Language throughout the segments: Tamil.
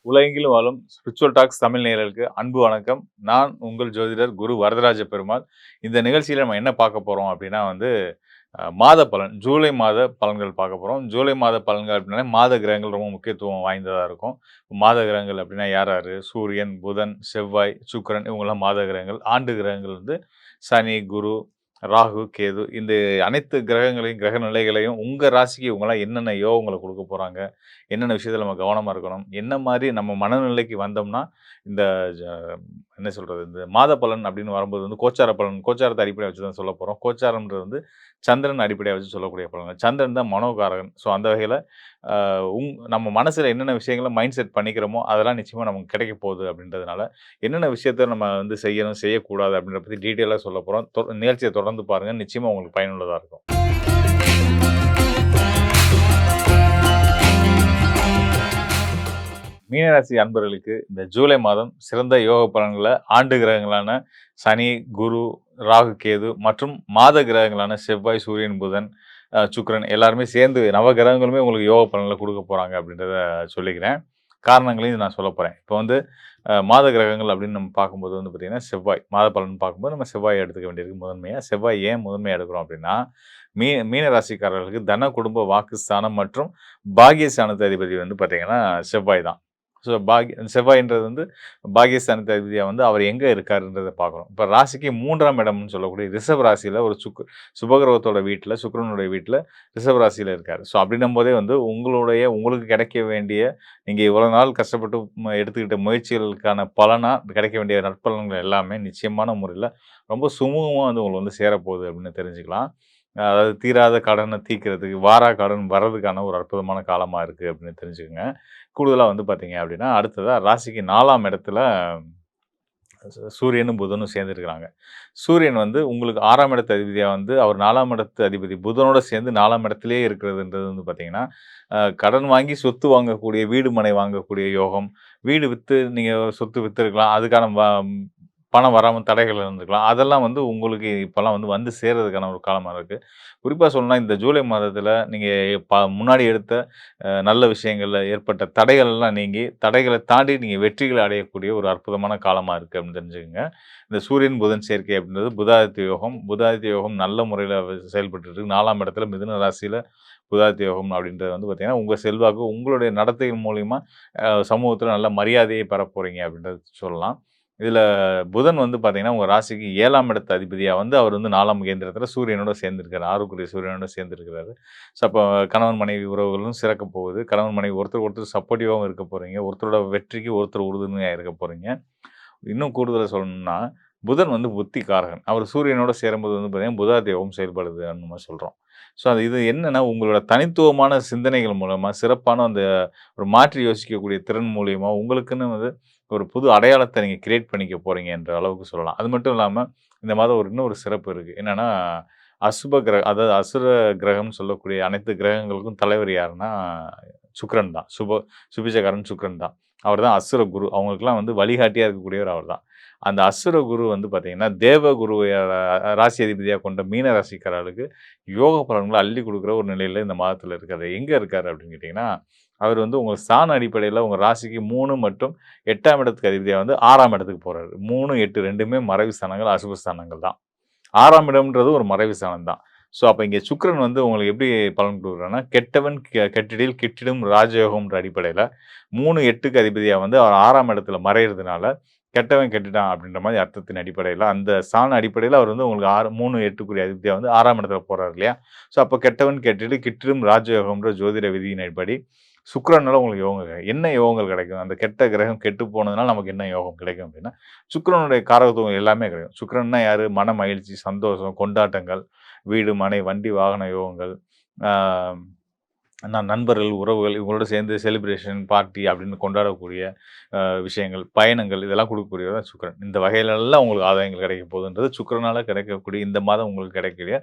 உலகெங்கிலும் வாழும் ஸ்பிரிச்சுவல் டாக்ஸ் தமிழ் நேயர்களுக்கு அன்பு வணக்கம். நான் உங்கள் ஜோதிடர் குரு வரதராஜ பெருமாள். இந்த நிகழ்ச்சியில நம்ம என்ன பார்க்க போறோம் அப்படின்னா வந்து, மாத பலன். ஜூலை மாத பலன்கள் பார்க்க போறோம். ஜூலை மாத பலன்கள் அப்படின்னாலே மாத கிரகங்கள் ரொம்ப முக்கியத்துவம் வாய்ந்ததா இருக்கும். மாத கிரகங்கள் அப்படின்னா யார் யாரு? சூரியன், புதன், செவ்வாய், சுக்கிரன் இவங்கலாம் மாத கிரகங்கள். ஆண்டு கிரகங்கள் வந்து சனி, குரு, ராகு, கேது இந்த அனைத்து கிரகங்களையும், கிரக நிலைகளையும் உங்க ராசிக்கு இவங்கலாம் என்னென்ன யோகங்கள குடுக்க போறாங்க? என்னென்ன விஷயத்துல நம்ம கவனமா இருக்கணும்? என்ன மாரி நம்ம மனநிலைக்கு வந்தோம்னா, இந்த ஜ என்ன சொல்றது? இந்த மாத பலன் அப்படின்னு வரும்போது வந்து கோச்சார பலன், கோச்சாரத்த அடிப்படையா வச்சு தான் சொல்லப் போறோம். கோச்சாரம்ன்றது வந்து சந்திரன் அடிப்படையா வச்சு சொல்லக்கூடிய பலன்கள். சந்திரன் தான் மனோகாரகன். ஸோ அந்த வகையில அ நம்ம மனசுல என்னென்ன விஷயங்கள மைண்ட் செட் பண்ணிக்கிறோமோ, அதெல்லாம் நிச்சயமா நமக்கு கிடைக்கப் போகுது அப்படின்றதுனால, என்னென்ன விஷயத்த நம்ம வந்து செய்யணும், செய்யக்கூடாது அப்படின்றத பத்தி டீட்டெயிலா சொல்லப் போறோம். நிகழ்ச்சிய தொடர்ந்து பாருங்க. நிச்சயமா உங்களுக்கு பயனுள்ளதா இருக்கும். மீனராசி அன்பர்களுக்கு இந்த ஜூலை மாதம் சிறந்த யோக பலன்கள ஆண்டு கிரகங்களான சனி, குரு, ராகு, கேது மற்றும் மாத கிரகங்களான செவ்வாய், சூரியன், புதன், சுக்கிரன் எல்லாருமே சேர்ந்து நவ கிரகங்களுமே உங்களுக்கு யோக பலன்கள குடுக்க போறாங்க அப்படின்றத சொல்லிக்கிறேன். காரணங்களையும் நான் சொல்லப் போறேன். இப்போ வந்து மாத கிரகங்கள் அப்படின்னு நம்ம பார்க்கும்போது வந்து பார்த்தீங்கன்னா, செவ்வாய் மாத பலன் பார்க்கும்போது நம்ம செவ்வாய எடுத்துக்க வேண்டியிருக்கு முதன்மையா. செவ்வாய் ஏன் முதன்மையா எடுக்கிறோம் அப்படின்னா, மீன ராசிக்காரர்களுக்கு தன, குடும்ப, வாக்குஸ்தானம் மற்றும் பாக்கியஸ்தானத்து அதிபதி வந்து பார்த்தீங்கன்னா செவ்வாய் தான். ஸோ செவ்வாய்ன்றது வந்து பாக்கியஸ்தானத்து அதிபதியா வந்து அவர் எங்க இருக்காருன்றத பார்க்கணும். இப்ப ராசிக்கு 3ஆம் இடம்னு சொல்லக்கூடிய ரிஷப ராசியில ஒரு சுபகிரகத்தோட வீட்ல, சுக்கிரனுடைய வீட்ல ரிஷப ராசியில இருக்காரு. ஸோ அப்படின்னும்போதே வந்து உங்களுக்கு கிடைக்க வேண்டிய நீங்க இவ்வளவு நாள் கஷ்டப்பட்டு எடுத்துக்கிட்ட முயற்சிகளுக்கான பலனா கிடைக்க வேண்டிய நற்பலன்கள் எல்லாமே நிச்சயமான முறையில ரொம்ப சுமூகமா வந்து உங்களுக்கு வந்து சேரப்போகுது அப்படின்னு தெரிஞ்சுக்கலாம். அதாவது தீராத கடன தீர்க்கிறதுக்கு, வாரா கடன் வர்றதுக்கான ஒரு அற்புதமான காலமா இருக்கு அப்படின்னு தெரிஞ்சுக்கங்க. கூடுதலா வந்து பார்த்தீங்க அப்படின்னா, அடுத்ததா ராசிக்கு 4ஆம் இடத்துல சூரியனும், புதனும் சேர்ந்திருக்கிறாங்க. சூரியன் வந்து உங்களுக்கு 6ஆம் இடத்து அதிபதியா வந்து அவர் 4ஆம் இடத்து அதிபதி புதனோட சேர்ந்து 4ஆம் இடத்திலேயே இருக்கிறதுன்றது வந்து பார்த்தீங்கன்னா, கடன் வாங்கி சொத்து வாங்கக்கூடிய, வீடு, மனை வாங்கக்கூடிய யோகம். வீடு வித்து நீங்க சொத்து வித்திருக்கலாம். அதுக்கான பணம் வராம தடைகள் இருந்திருக்கலாம். அதெல்லாம் வந்து உங்களுக்கு இப்பலாம் வந்து சேர்றதுக்கான ஒரு காலமா இருக்கு. குறிப்பா சொல்லணும்னா, இந்த ஜூலை மாதத்தில நீங்க முன்னாடி எடுத்த நல்ல விஷயங்கள்ல ஏற்பட்ட தடைகள் எல்லாம் நீங்கி, தடைகள தாண்டி நீங்க வெற்றிகள அடையக்கூடிய ஒரு அற்புதமான காலமா இருக்கு அப்படின்னு தெரிஞ்சுக்கங்க. இந்த சூரியன், புதன் சேர்க்கை அப்படின்றது புதாதித்ய யோகம். புதாதித்ய யோகம் நல்ல முறையில செயல்பட்டுட்டு இருக்கு. 4ஆம் இடத்துல மிதுன ராசியில புதாதித்ய யோகம் அப்படின்றது வந்து பார்த்தீங்கன்னா, உங்க செல்வாக்கு உங்களுடைய நடத்தையின் மூலியமா சமூகத்தில நல்ல மரியாதையை பெறப் போறீங்க அப்படின்றது சொல்லலாம். இதுல புதன் வந்து பார்த்தீங்கன்னா, உங்க ராசிக்கு 7ஆம் இடத்து அதிபதியா வந்து அவர் வந்து 4ஆம் கேந்திரத்தில சூரியனோட சேர்ந்திருக்காரு. 6க்குரிய சூரியனோட சேர்ந்திருக்கிறாரு. ஸோ, அப்போ கணவன் மனைவி உறவுகளும் சிறக்கப் போகுது. கணவன் மனைவி ஒருத்தருக்கு ஒருத்தர் சப்போர்ட்டிவாவும் இருக்க போறீங்க. ஒருத்தரோட வெற்றிக்கு ஒருத்தர் உறுதுணையா இருக்க போறீங்க. இன்னும் கூடுதலா சொல்லணும்னா, புதன் வந்து புத்திகாரகன். அவர் சூரியனோட சேரும்போது வந்து பார்த்தீங்கன்னா, புதாதித்யம் செயல்படுதுன்னு நம்ம சொல்றோம். ஸோ, இது என்னன்னா, உங்களோட தனித்துவமான சிந்தனைகள் மூலமா, சிறப்பான அந்த ஒரு மாற்றி யோசிக்கக்கூடிய திறன் மூலியமா, உங்களுக்குன்னு வந்து ஒரு புது அடையாளத்த நீங்க கிரியேட் பண்ணிக்க போறீங்கன்ற அளவுக்கு சொல்லலாம். அது மட்டும் இல்லாம, இந்த மாதம் இன்னொரு சிறப்பு இருக்கு. என்னன்னா, அதாவது அசுர கிரகம்னு சொல்லக்கூடிய அனைத்து கிரகங்களுக்கும் தலைவர் யாருன்னா, சுக்கிரன் தான். சுபிட்சக்காரன் சுக்கிரன் தான். அவர் தான் அசுர குரு. அவங்களுக்கெல்லாம் வந்து வழிகாட்டியா இருக்கக்கூடியவர் அவர் தான். அந்த அசுர குரு வந்து பார்த்தீங்கன்னா, தேவ குருவை ராசி அதிபதியா கொண்ட மீன ராசிக்காரர்களுக்கு யோக பலன்கள அள்ளி குடுக்குற ஒரு நிலையில இந்த மாதத்துல இருக்காரு. எங்க இருக்காரு அப்படின்னு கேட்டீங்கன்னா, அவர் வந்து உங்க ஸ்தான அடிப்படையில உங்க ராசிக்கு 3 மற்றும் 8ஆம் இடத்துக்கு அதிபதியா வந்து 6ஆம் இடத்துக்கு போறாரு. 3, 8 2மே மறைவு ஸ்தானங்கள், அசுப ஸ்தானங்கள் தான். 6ஆம் இடம்ன்றது ஒரு மறைவு ஸ்தானம் தான். ஸோ, அப்ப இங்க சுக்கிரன் வந்து உங்களுக்கு எப்படி பலன் குடுக்குறார்ன்னா, கெட்டவன் கெட்டிடில் கிட்டிடும் ராஜயோகம்ன்ற அடிப்படையில 3, 8க்கு அதிபதியா வந்து அவர் 6ஆம் இடத்துல மறையிறதுனால, கெட்டவன் கெட்டுட்டான் அப்படின்ற மாரி அர்த்தத்தின் அடிப்படையில, அந்த ஸ்தான அடிப்படையில அவர் வந்து உங்களுக்கு 3, 8க்குரிய அதிபதியா வந்து 6ஆம் இடத்துல போறாரு இல்லையா? ஸோ, அப்ப கெட்டவன் கெட்டிடு கிட்டிடும் ராஜயோகம்ன்ற ஜோதிட விதியின்படி சுக்கிரனால உங்களுக்கு யோகம் கிடைக்கும். என்ன யோகங்கள் கிடைக்கும்? அந்த கெட்ட கிரகம் கெட்டு போனதுனால நமக்கு என்ன யோகம் கிடைக்கும் அப்படின்னா, சுக்கிரனுடைய காரகத்துவம் எல்லாமே கிடைக்கும். சுக்கிரன்னா யாரு? மன மகிழ்ச்சி, சந்தோஷம், கொண்டாட்டங்கள், வீடு, மனை, வண்டி, வாகன யோகங்கள், ஆ நண்பர்கள், உறவுகள் இவங்களோட சேர்ந்து செலிப்ரேஷன், பார்ட்டி அப்படின்னு கொண்டாடக்கூடிய விஷயங்கள், பயணங்கள் இதெல்லாம் குடுக்கக்கூடியவர் தான் சுக்கிரன். இந்த வகையிலெல்லாம் உங்களுக்கு ஆதாயங்கள் கிடைக்க போகுதுன்றது சுக்கிரனால கிடைக்கக்கூடிய இந்த மாதம் உங்களுக்கு கிடைக்கக்கூடிய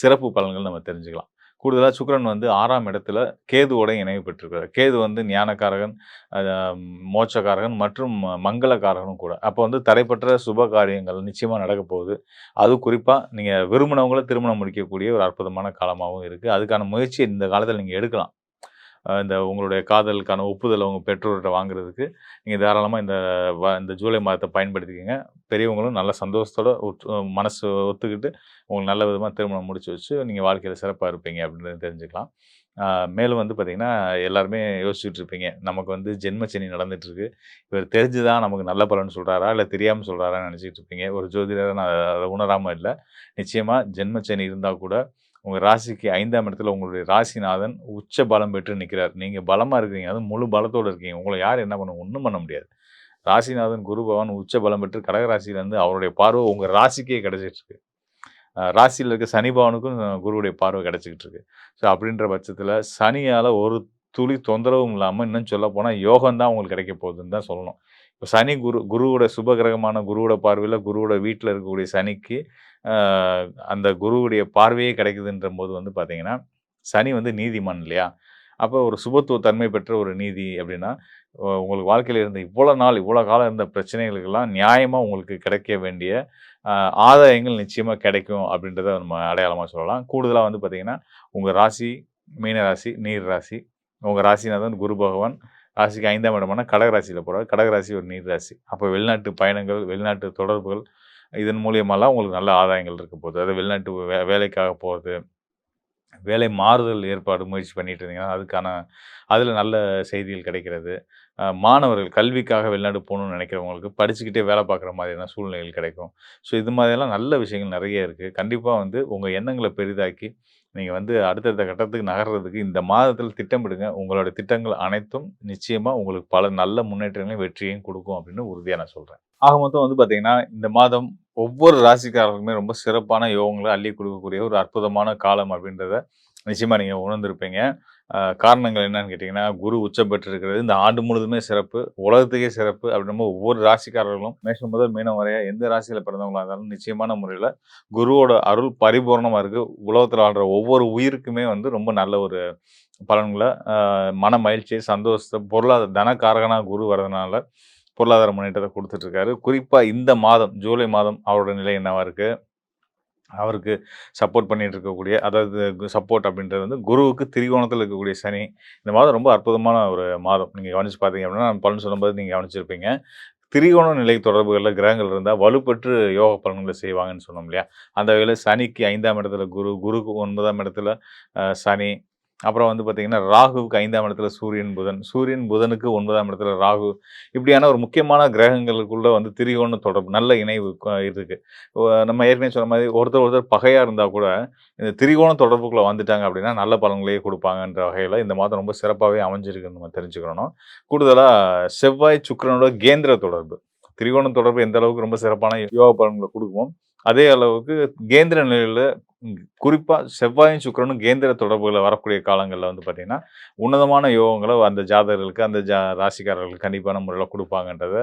சிறப்பு பலன்கள் நம்ம தெரிஞ்சுக்கலாம். கூடுதலா சுக்கிரன் வந்து 6ஆம் இடத்துல கேதுவோட இணைவு பெற்றிருக்கிறார். கேது வந்து ஞானகாரகன், அ மோட்சகாரகன் மற்றும் மங்களகாரகனும் கூட. அப்போ வந்து தடைப்பட்ட சுப காரியங்கள் நிச்சயமா நடக்கப் போகுது. அதுவும் குறிப்பா நீங்க விரும்பினவங்கள திருமணம் முடிக்கக்கூடிய ஒரு அற்புதமான காலமாவும் இருக்கு. அதுக்கான முயற்சிய இந்த காலத்துல நீங்க எடுக்கலாம். இந்த உங்களுடைய காதலுக்கான ஒப்புதல உங்க பெற்றோர்ட்ட வாங்குறதுக்கு, நீங்க தாராளமா இந்த ஜூலை மாதத்த பயன்படுத்திக்கங்க. பெரியவங்களும் நல்ல சந்தோஷத்தோட மனசு ஒத்துக்கிட்டு, உங்களுக்கு நல்ல விதமா திருமணம் முடிச்சு வச்சு, நீங்க வாழ்க்கையில சிறப்பா இருப்பீங்க அப்படின்றத தெரிஞ்சுக்கலாம். ஆ மேலும் வந்து பார்த்தீங்கன்னா, எல்லாருமே யோசிச்சுட்டு இருப்பீங்க. நமக்கு வந்து ஜென்மச்சனி நடந்துட்டுருக்கு. இவர் தெரிஞ்சு தான் நமக்கு நல்ல பலன் சொல்றாரா? இல்ல தெரியாம சொல்றாரான்னு நெனச்சுட்டு இருப்பீங்க. ஒரு ஜோதிடரா நான் அத உணராம இல்ல. நிச்சயமா ஜென்மச்சனி இருந்தா கூட, உங்க ராசிக்கு 5ஆம் இடத்துல உங்களுடைய ராசிநாதன் உச்ச பலம் பெற்று நிக்கிறார். நீங்க பலமா இருக்கிறீங்க. அதுவும் முழு பலத்தோட இருக்கீங்க. உங்கள யார் என்ன பண்ண ஒண்ணும் பண்ண முடியாது. ராசிநாதன் குரு பகவான் உச்ச பலம் பெற்று கடக ராசியிலருந்து அவருடைய பார்வை உங்க ராசிக்கே கிடைச்சிட்டு இருக்கு. ராசியில இருக்க சனி பகவானுக்கும் குருவுடைய பார்வை கிடைச்சுக்கிட்டு இருக்கு. ஸோ அப்படின்ற பட்சத்தில சனியால ஒரு துளி தொந்தரவும் இல்லாம, இன்னும் சொல்லப்போனா யோகம் தான் உங்களுக்கு கிடைக்க போகுதுன்னு தான் சொல்லணும். இப்ப சனி, குருவோட சுப கிரகமான குருவோட பார்வையில, குருவோட வீட்ல இருக்கக்கூடிய சனிக்கு, அ அந்த குருவுடைய பார்வையே கிடைக்குதுன்றபோது வந்து பார்த்தீங்கன்னா, சனி வந்து நீதிமான் இல்லையா? அப்போ ஒரு சுபத்துவ தன்மை பெற்ற ஒரு நீதி அப்படின்னா, உங்களுக்கு வாழ்க்கையில இருந்த இவ்வளோ நாள், இவ்வளோ காலம் இருந்த பிரச்சனைகளுக்கெல்லாம் நியாயமா உங்களுக்கு கிடைக்க வேண்டிய அ ஆதாயங்கள் நிச்சயமா கிடைக்கும் அப்படின்றத நம்ம அடையாளமா சொல்லலாம். கூடுதலா வந்து பார்த்தீங்கன்னா, உங்க ராசி மீன ராசி, நீர் ராசி. உங்க ராசிநாதன் குரு பகவான் ராசிக்கு 5ஆம் இடமான கடக ராசியில போறார். கடக ராசி ஒரு நீர் ராசி. அப்போ வெளிநாட்டு பயணங்கள், வெளிநாட்டு தொடர்புகள் இதன் மூலியமாலாம் உங்களுக்கு நல்ல ஆதாயங்கள் இருக்க போகுது. அதாவது வெளிநாட்டு வேலைக்காக போறது, வேலை மாறுதல் ஏற்பாடு முயற்சி பண்ணிட்டு இருந்தீங்கன்னா, அதில நல்ல செய்திகள் கிடைக்கிறது. மாணவர்கள் கல்விக்காக வெளிநாடு போணும்னு நினைக்கிறவங்களுக்கு, படிச்சுக்கிட்டே வேலை பார்க்குற மாதிரியான சூழ்நிலைகள் கிடைக்கும். ஸோ இது மாதிரியெல்லாம் நல்ல விஷயங்கள் நெறைய இருக்கு. கண்டிப்பா வந்து உங்க எண்ணங்கள பெரிதாக்கி, நீங்க வந்து அடுத்தடுத்த கட்டத்துக்கு நகர்றதுக்கு இந்த மாதத்தில திட்டமிடுங்க. உங்களோட திட்டங்கள் அனைத்தும் நிச்சயமா உங்களுக்கு பல நல்ல முன்னேற்றங்களையும், வெற்றியையும் குடுக்கும் அப்படின்னு உறுதியா நான் சொல்றேன். ஆக மொத்தம் வந்து பார்த்தீங்கன்னா, இந்த மாதம் ஒவ்வொரு ராசிக்காரர்களுக்குமே ரொம்ப சிறப்பான யோகங்கள அள்ளிக் குடுக்கக்கூடிய ஒரு அற்புதமான காலம் அப்படின்றத நிச்சயமா நீங்க உணர்ந்திருப்பீங்க. காரணங்கள் என்னன்னு கேட்டீங்கன்னா, குரு உச்சம் பெற்றிருக்கிறது. இந்த ஆண்டு முழுவதுமே சிறப்பு. உலகத்துக்கே சிறப்பு. அப்படின்னும்போது ஒவ்வொரு ராசிக்காரர்களும் மேஷம் முதல் மீனம் வரைய எந்த ராசியில பிறந்தவங்களா இருந்தாலும் நிச்சயமான முறையில குருவோட அருள் பரிபூரணமா இருக்கு. உலகத்துல வாழ்ற ஒவ்வொரு உயிருக்குமே வந்து ரொம்ப நல்ல ஒரு பலன்கள, மன மகிழ்ச்சி, சந்தோஷத்த, தன காரகனா குரு வரதுனால பொருளாதார முன்னேற்றத்த குடுத்துட்டு இருக்காரு. குறிப்பா இந்த மாதம், ஜூலை மாதம் அவரோட நிலை என்னவா இருக்கு? அவருக்கு சப்போர்ட் பண்ணிட்டு இருக்கக்கூடிய அதாவது சப்போர்ட் அப்படின்றது வந்து குருவுக்கு திரிகோணத்தில இருக்கக்கூடிய சனி. இந்த மாதம் ரொம்ப அற்புதமான ஒரு மாதம். நீங்க கவனிச்சு பார்த்தீங்க அப்படின்னா, நான் பலன் சொல்லும்போது நீங்க கவனிச்சிருப்பீங்க. திரிகோண நிலை தொடர்புகள்ல கிரகங்கள் இருந்தா வலுப்பெற்று யோக பலன்கள செய்வாங்கன்னு சொன்னோம் இல்லையா? அந்த வகையில சனிக்கு 5ஆம் இடத்துல குரு, குருக்கு 9ஆம் இடத்துல சனி. அப்புறம் வந்து பார்த்தீங்கன்னா, ராகுவுக்கு 5ஆம் இடத்துல சூரியன், புதன். சூரியன், புதனுக்கு 9ஆம் இடத்துல ராகு. இப்படியான ஒரு முக்கியமான கிரகங்களுக்குள்ள வந்து திரிகோண தொடர்பு, நல்ல இணைவு இருக்கு. நம்ம ஏற்கனவே சொன்ன மாரி ஒருத்தர் ஒருத்தர் பகையா இருந்தா கூட, இந்த திரிகோண தொடர்புக்குள்ள வந்துட்டாங்க அப்படின்னா, நல்ல பலன்களையே குடுப்பாங்கன்ற வகையில இந்த மாதம் ரொம்ப சிறப்பாவே அமைஞ்சிருக்குன்னு நம்ம தெரிஞ்சுக்கிறணும். கூடுதலா செவ்வாய், சுக்கிரனோட கேந்திர தொடர்பு. திரிகோண தொடர்பு எந்த அளவுக்கு ரொம்ப சிறப்பான யோக பலன்கள குடுக்குமோ, அதே அளவுக்கு கேந்திர நிலையில குறிப்பா செவ்வாயும், சுக்கிரனும் கேந்திர தொடர்புல வரக்கூடிய காலங்கள்ல வந்து பார்த்தீங்கன்னா, உன்னதமான யோகங்கள அந்த ஜாதகர்களுக்கு, அந்த ராசிக்காரர்களுக்கு கண்டிப்பான முறையில குடுப்பாங்கன்றத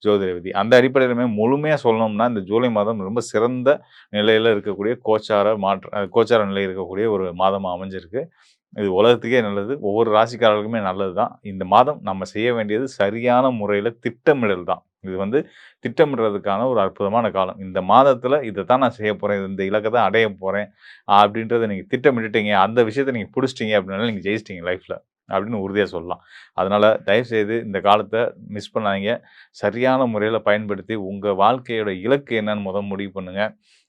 ஜோதிட விதி. அந்த அடிப்படையிலுமே முழுமையா சொல்லணும்னா, இந்த ஜூலை மாதம் ரொம்ப சிறந்த நிலையில இருக்கக்கூடிய கோச்சார நிலை இருக்கக்கூடிய ஒரு மாதமா அமைஞ்சிருக்கு. இது உலகத்துக்கே நல்லது. ஒவ்வொரு ராசிக்காரர்களுக்குமே நல்லது தான். இந்த மாதம் நம்ம செய்ய வேண்டியது சரியான முறையில திட்டமிடல் தான். இது வந்து திட்டமிடுறதுக்கான ஒரு அற்புதமான காலம். இந்த மாதத்தில இதத்தான் நான் செய்ய போறேன். இந்த இலக்க தான் அடைய போறேன். அப்படின்றத நீங்க திட்டமிட்டுட்டீங்க. அந்த விஷயத்த நீங்க புடிச்சிட்டீங்க அப்படின்னாலே நீங்க ஜெயிச்சிட்டீங்க லைஃப்ல. அப்படின்னு உறுதியா சொல்லலாம். அதனால தயவுசெய்து இந்த காலத்த மிஸ் பண்ணாதீங்க. சரியான முறையில பயன்படுத்தி உங்க வாழ்க்கையோட இலக்கு என்னன்னு முடிவு பண்ணுங்க.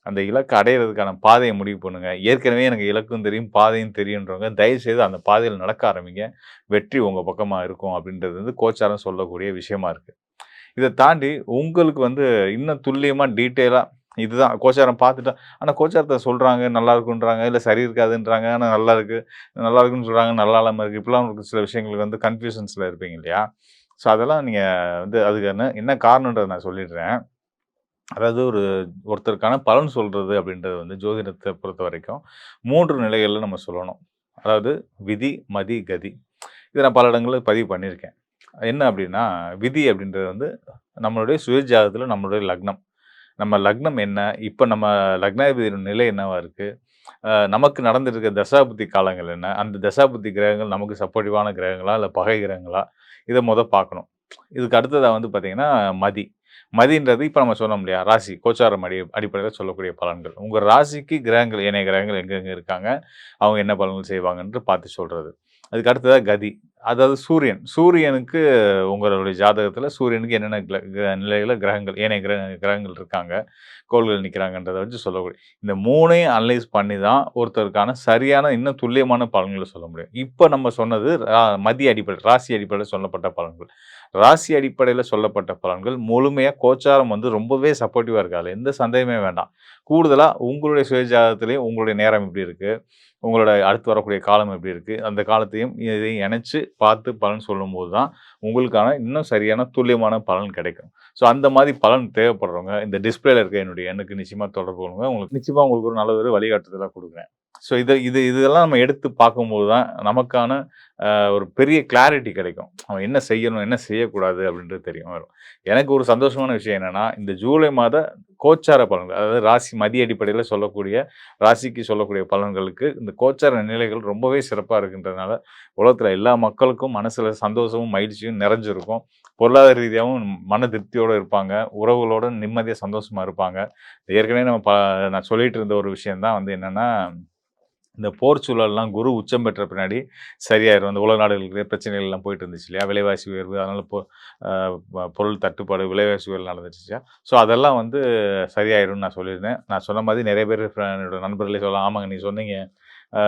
அந்த இலக்க அடையறதுக்கான பாதைய முடிவு பண்ணுங்க. ஏற்கனவே எனக்கு இலக்கும் தெரியும், பாதையும் தெரியுன்றவங்க, தயவுசெய்து அந்த பாதையில நடக்க ஆரம்பிங்க. வெற்றி உங்க பக்கமா இருக்கும் அப்படின்றது வந்து கோச்சாரம் சொல்லக்கூடிய விஷயமா இருக்கு. இத தாண்டி உங்களுக்கு வந்து இன்னும் துல்லியமா டீட்டெயிலா இதுதான் கோச்சாரம் பார்த்துட்டா ஆனா கோச்சாரத்த சொல்றாங்க, நல்லா இருக்குன்றாங்க, இல்ல சரி இருக்காதுன்றாங்க. ஆனா நல்லா இருக்கு. நல்லா இருக்குன்னு சொல்றாங்க, நல்லா இல்லாம இருக்கு. இப்படிலாம் உங்களுக்கு சில விஷயங்களுக்கு வந்து கன்ஃப்யூஷன்ஸ்ல இருப்பீங்க இல்லையா? ஸோ அதெல்லாம் நீங்க வந்து அதுக்கு என்ன என்ன காரணம்ன்றத நான் சொல்லிடுறேன். அதாவது ஒருத்தருக்கான பலன் சொல்றது அப்படின்றது வந்து ஜோதிடத்த பொறுத்தவரைக்கும் 3 நிலைகள்ல நம்ம சொல்லணும். அதாவது விதி, மதி, கதி. இத நான் பல இடங்கள்ல பதிவு பண்ணியிருக்கேன். என்ன அப்படின்னா, விதி அப்படின்றது வந்து நம்மளுடைய சுய ஜாதகத்துல நம்மளுடைய லக்னம். நம்ம லக்னம் என்ன? இப்ப நம்ம லக்னாதிபதியோட நிலை என்னவா இருக்கு? நமக்கு நடந்துருக்க தசாபுத்தி காலங்கள் என்ன? அந்த தசாபுத்தி கிரகங்கள் நமக்கு சப்போர்ட்டிவான கிரகங்களா? இல்ல பகை கிரகங்களா? இத பார்க்கணும். இதுக்கு அடுத்ததா வந்து பார்த்தீங்கன்னா, மதி. மதின்றது இப்ப நம்ம சொன்னோம் இல்லையா? ராசி, கோச்சாரம் அடிப்படையில சொல்லக்கூடிய பலன்கள். உங்க ராசிக்கு கிரகங்கள், ஏனைய கிரகங்கள் எங்கெங்க இருக்காங்க? அவங்க என்ன பலன்கள் செய்வாங்கன்று பார்த்து சொல்றது. அதுக்கு அடுத்ததா கதி. அதாவது சூரியன். சூரியனுக்கு உங்களுடைய ஜாதகத்தில சூரியனுக்கு என்னென்ன நிலையில கிரகங்கள் ஏனைய கிரகங்கள் இருக்காங்க, கோள்கள் நிக்கிறாங்கன்றத வச்சு சொல்லக்கூடிய இந்த 3யும் அனலைஸ் பண்ணி தான் ஒருத்தருக்கான சரியான இன்னும் துல்லியமான பலன்கள சொல்ல முடியும். இப்ப நம்ம சொன்னது மதிய அடிப்படை, ராசி அடிப்படையில சொல்லப்பட்ட பலன்கள். ராசி அடிப்படையில சொல்லப்பட்ட பலன்கள் முழுமையா கோச்சாரம் வந்து ரொம்பவே சப்போர்ட்டிவா இருக்கு. அதுல எந்த சந்தேகமே வேண்டாம். கூடுதலா உங்களுடைய சுய ஜாதகத்திலேயும் உங்களுடைய நேரம் எப்படி இருக்கு? உங்களோட அடுத்து வரக்கூடிய காலம் எப்படி இருக்கு? அந்த காலத்தையும் இதையும் இணைச்சு பார்த்து பலன் சொல்லும்போது தான், உங்களுக்கான இன்னும் சரியான துல்லியமான பலன் கிடைக்கும். ஸோ அந்த மாரி பலன் தேவைப்படுறவங்க, இந்த டிஸ்ப்ளேல இருக்க என்னுடைய எண்ணுக்கு நிச்சயமா தொடர்பு கொள்ளுங்க. உங்களுக்கு நிச்சயமா உங்களுக்கு ஒரு நல்ல ஒரு வழிகாட்டுதலா குடுக்குறேன். ஸோ இதெல்லாம் நம்ம எடுத்து பார்க்கும்போது தான், நமக்கான ஒரு பெரிய கிளாரிட்டி கிடைக்கும். அவன் என்ன செய்யணும், என்ன செய்யக்கூடாது அப்படின்றது தெரியும் வரும். எனக்கு ஒரு சந்தோஷமான விஷயம் என்னன்னா, இந்த ஜூலை மாத கோச்சார பலன்கள், அதாவது ராசி மதிய அடிப்படையில சொல்லக்கூடிய, ராசிக்கு சொல்லக்கூடிய பலன்களுக்கு இந்த கோச்சார நிலைகள் ரொம்பவே சிறப்பா இருக்கின்றதுனால, உலகத்தில எல்லா மக்களுக்கும் மனசுல சந்தோஷமும், மகிழ்ச்சியும் நிறைஞ்சிருக்கும். பொருளாதார ரீதியாவும் மன திருப்தியோட இருப்பாங்க. உறவுகளோட நிம்மதியா, சந்தோஷமா இருப்பாங்க. ஏற்கனவே நான் சொல்லிட்டு இருந்த ஒரு விஷயம் தான் வந்து என்னன்னா இந்த போர் சூழல்லாம் குரு உச்சம் பெற்ற பின்னாடி சரியாயிரும். அந்த உலக நாடுகளுக்கு பிரச்சனைகள் எல்லாம் போயிட்டு இருந்துச்சு இல்லையா? விலைவாசி உயர்வு, அதனால அ பொருள் தட்டுப்பாடு, விலைவாசி உயர்வு நடந்துச்சு இல்லையா? ஸோ அதெல்லாம் வந்து சரியாயிரும்னு நான் சொல்லியிருந்தேன். நான் சொன்ன மாதிரி நெறைய பேர் என்னோட நண்பர்களே சொல்லலாம், "ஆமாங்க நீங்க சொன்னீங்க.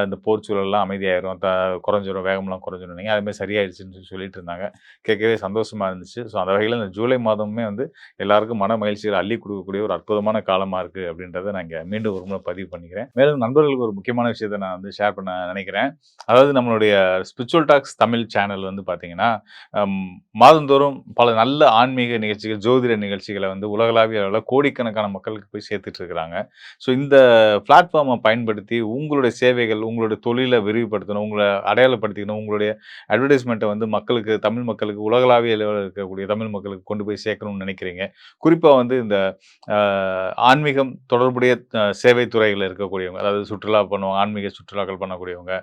இந்த போர் சூழல்லாம் அமைதியாயிரும். குறைஞ்சிரும், வேகம்லாம் குறைஞ்சிரும்னீங்க. அதுமாரி சரியாயிடுச்சுன்னு சொல்லிட்டு இருந்தாங்க. கேட்கவே சந்தோஷமா இருந்துச்சு. ஸோ அந்த வகையில இந்த ஜூலை மாதமுமே வந்து எல்லாருக்கும் மன மகிழ்ச்சிகள அள்ளி குடுக்கக்கூடிய ஒரு அற்புதமான காலமா இருக்கு அப்படின்றத நான் இங்க மீண்டும் ஒரு முறை பதிவு பண்ணிக்கிறேன். மேலும் நண்பர்களுக்கு ஒரு முக்கியமான விஷயத்த நான் வந்து ஷேர் பண்ண நினைக்கிறேன். அதாவது நம்மளுடைய ஸ்பிரிச்சுவல் டாக்ஸ் தமிழ் சேனல் வந்து பார்த்தீங்கன்னா, அம் மாதந்தோறும் பல நல்ல ஆன்மீக நிகழ்ச்சிகள், ஜோதிட நிகழ்ச்சிகள வந்து உலகளாவிய அளவுல கோடிக்கணக்கான மக்களுக்கு போய் சேர்த்துட்டு இருக்கிறாங்க. ஸோ இந்த பிளாட்ஃபார்ம பயன்படுத்தி உங்களுடைய சேவைகள், உங்களுடைய தொழில விரிவுபடுத்தணும், உங்கள அடையாளப்படுத்திக்கணும், உங்களுடைய அட்வர்டைஸ்மென்ட்ட வந்து மக்களுக்கு, தமிழ் மக்களுக்கு உலகளாவிய அளவுல இருக்கக்கூடிய தமிழ் மக்களுக்கு கொண்டு போய் சேர்க்கணும்னு நினைக்கிறீங்க. குறிப்பா வந்து இந்த அ ஆன்மீகம் தொடர்புடைய சேவை துறையில இருக்கக்கூடியவங்க, அதாவது சுற்றுலா பண்ணுவாங்க, ஆன்மீக சுற்றுலாக்கள் பண்ணக்கூடியவங்க,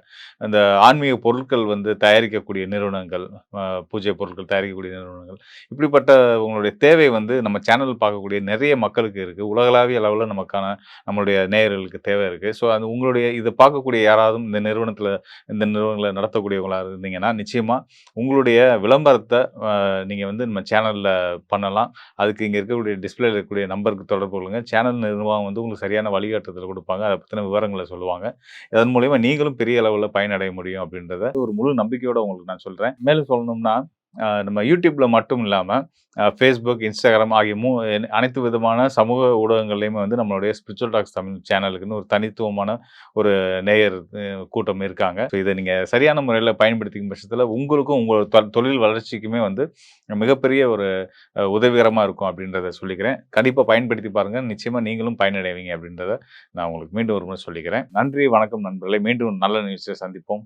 அந்த ஆன்மீக பொருட்கள் வந்து தயாரிக்கக்கூடிய நிறுவனங்கள், பூஜை பொருட்கள் தயாரிக்கக்கூடிய நிறுவனங்கள், இப்படிப்பட்ட உங்களுடைய தேவை வந்து நம்ம சேனல் பார்க்கக்கூடிய நிறைய மக்களுக்கு இருக்கு. உலகளாவிய அளவுல நம்மளுடைய நேயர்களுக்கு தேவை இருக்கு. ஸோ அது உங்களுடைய இத பார்க்கக்கூடிய யாராவது இந்த நிறுவனங்கள நடத்தக்கூடியவங்களா இருந்தீங்கன்னா, நிச்சயமா உங்களுடைய விளம்பரத்த நீங்க வந்து நம்ம சேனல்ல பண்ணலாம். அதுக்கு இங்க இருக்கக்கூடிய டிஸ்ப்ளேல இருக்கக்கூடிய நம்பருக்கு தொடர்பு கொள்ளுங்க. சேனல் நிர்வாகம் வந்து உங்களுக்கு சரியான வழிகாட்டுதல் குடுப்பாங்க. அத பத்தின விவரங்கள சொல்லுவாங்க. அதன் மூலியமா நீங்களும் பெரிய அளவுல பயனடைய முடியும் அப்படின்றத ஒரு முழு நம்பிக்கையோட உங்களுக்கு நான் சொல்றேன். மேலும் சொல்லணும்னா, நம்ம YouTubeல மட்டும் இல்லாம, Facebook, Instagram ஆகிய அனைத்து விதமான சமூக ஊடகங்கள்லயுமே வந்து நம்மளுடைய ஸ்பிரிச்சுவல் டாக்ஸ் தமிழ் சேனலுக்குன்னு ஒரு தனித்துவமான ஒரு நேயர் கூட்டம் இருக்காங்க. ஸோ இத நீங்க சரியான முறையில பயன்படுத்திக்கும் பட்சத்தில உங்களுக்கும் உங்களோட தொழில் வளர்ச்சிக்குமே வந்து மிகப்பெரிய ஒரு உதவிகரமா இருக்கும் அப்படின்றத சொல்லிக்கிறேன். கண்டிப்பா பயன்படுத்தி பாருங்க. நிச்சயமா நீங்களும் பயனடைவீங்க அப்படின்றத நான் உங்களுக்கு மீண்டும் ஒரு முறை சொல்லிக்கிறேன். நன்றி, வணக்கம் நண்பர்களே. மீண்டும் நல்ல நிகழ்ச்சியில சந்திப்போம்.